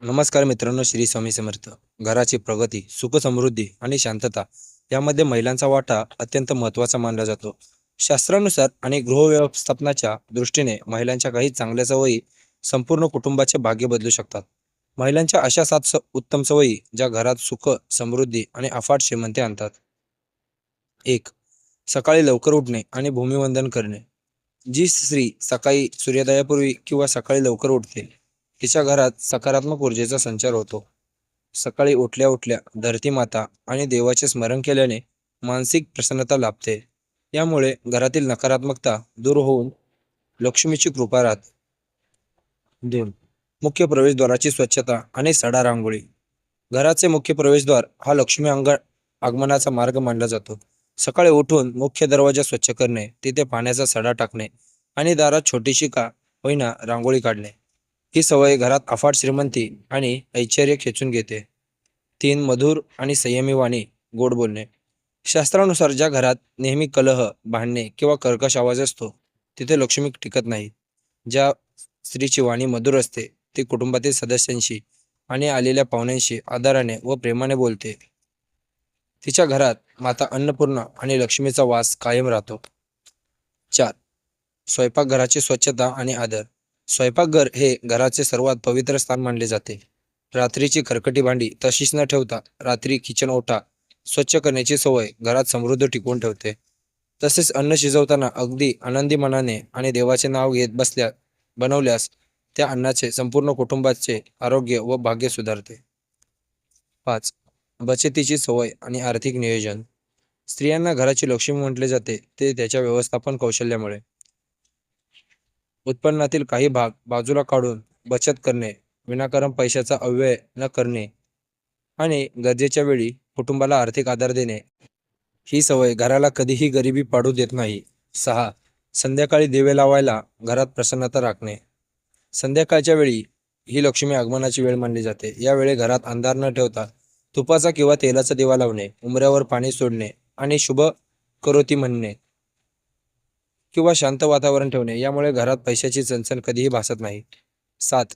नमस्कार मित्रांनो, श्री स्वामी समर्थ. घराची प्रगती, सुख समृद्धी आणि शांतता यामध्ये महिलांचा वाटा अत्यंत महत्त्वाचा मानला जातो. शास्त्रानुसार आणि गृहव्यवस्थापनाच्या दृष्टीने महिलांच्या काही चांगल्या सवयी संपूर्ण कुटुंबाचे भाग्य बदलू शकतात. महिलांच्या अशा उत्तम सवयी ज्या घरात सुख, समृद्धी आणि अफाट श्रीमंती आणतात. 1. सकाळी लवकर उठणे आणि भूमिवंदन करणे. जी स्त्री सकाळी सूर्योदयापूर्वी किंवा सकाळी लवकर उठते, तिच्या घरात सकारात्मक ऊर्जेचा संचार होतो. सकाळी उठल्या उठल्या धरती माता आणि देवाचे स्मरण केल्याने मानसिक प्रसन्नता लाभते. यामुळे घरातील नकारात्मकता दूर होऊन लक्ष्मीची कृपा राहते. 2. मुख्य प्रवेशद्वाराची स्वच्छता आणि सडा रांगोळी. घराचे मुख्य प्रवेशद्वार हा आगमनाचा मार्ग मानला जातो. सकाळी उठून मुख्य दरवाजा स्वच्छ करणे, तिथे पाण्याचा सडा टाकणे आणि दारात छोटीशी का होईना रांगोळी काढणे. ही सवय घरात अफाट श्रीमंती आणि ऐश्वर्य खेचून घेते. 3. मधुर आणि संयमी वाणी, गोड बोलणे. शास्त्रानुसार ज्या घरात नेहमी कलह, भांडणे किंवा कर्कश आवाज असतो, तिथे लक्ष्मी टिकत नाही. ज्या स्त्रीची वाणी मधुर असते, ती कुटुंबातील सदस्यांशी आणि आलेल्या पाहुण्यांशी आदराने व प्रेमाने बोलते. तिच्या घरात माता अन्नपूर्णा आणि लक्ष्मीचा वास कायम राहतो. 4. स्वयंपाकघराची स्वच्छता आणि आदर. स्वयंपाकघर हे घराचे सर्वात पवित्र स्थान मानले जाते. रात्रीची खरकटी भांडी तशीच न ठेवता रात्री किचन ओटा स्वच्छ करण्याची सवय घरात समृद्धी टिकवून ठेवते. तसेच अन्न शिजवताना अगदी आनंदी मनाने आणि देवाचे नाव घेत बनवल्यास त्या अन्नाचे संपूर्ण कुटुंबाचे आरोग्य व भाग्य सुधारते. 5. बचतीची सवय आणि आर्थिक नियोजन. स्त्रियांना घराची लक्ष्मी म्हटले जाते, ते त्याच्या व्यवस्थापन कौशल्यामुळे. उत्पन्नातील काही भाग बाजूला काढून बचत करणे, विनाकारण पैशाचा अव्यय न करणे आणि गरजेच्या वेळी कुटुंबाला आर्थिक आधार देणे, ही सवय घराला कधीही गरिबी पाडू देत नाही. 6. संध्याकाळी दिवे लावायला घरात प्रसन्नता राखणे. संध्याकाळच्या वेळी ही लक्ष्मी आगमनाची वेळ मानली जाते. यावेळी घरात अंधार न ठेवता तुपाचा किंवा तेलाचा दिवा लावणे, उंबऱ्यावर पाणी सोडणे आणि शुभ करोती म्हणणे किंवा शांत वातावरण ठेवणे, यामुळे घरात पैशाची चणचण कधीही भासत नाही. 7.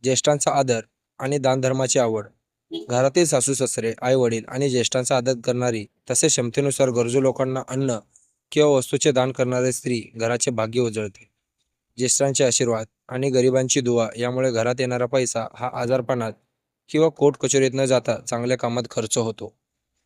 ज्येष्ठांचा आदर आणि दानधर्माची आवड. घरातील सासू सासरे, आई वडील आणि ज्येष्ठांचा आदर करणारी, तसेच क्षमतेनुसार गरजू लोकांना अन्न किंवा वस्तूचे दान करणारी स्त्री घराचे भाग्य उजळते. ज्येष्ठांचे आशीर्वाद आणि गरिबांची दुवा यामुळे घरात येणारा पैसा हा आजारपणात किंवा कोर्ट कचोरीत न जाता चांगल्या कामात खर्च होतो.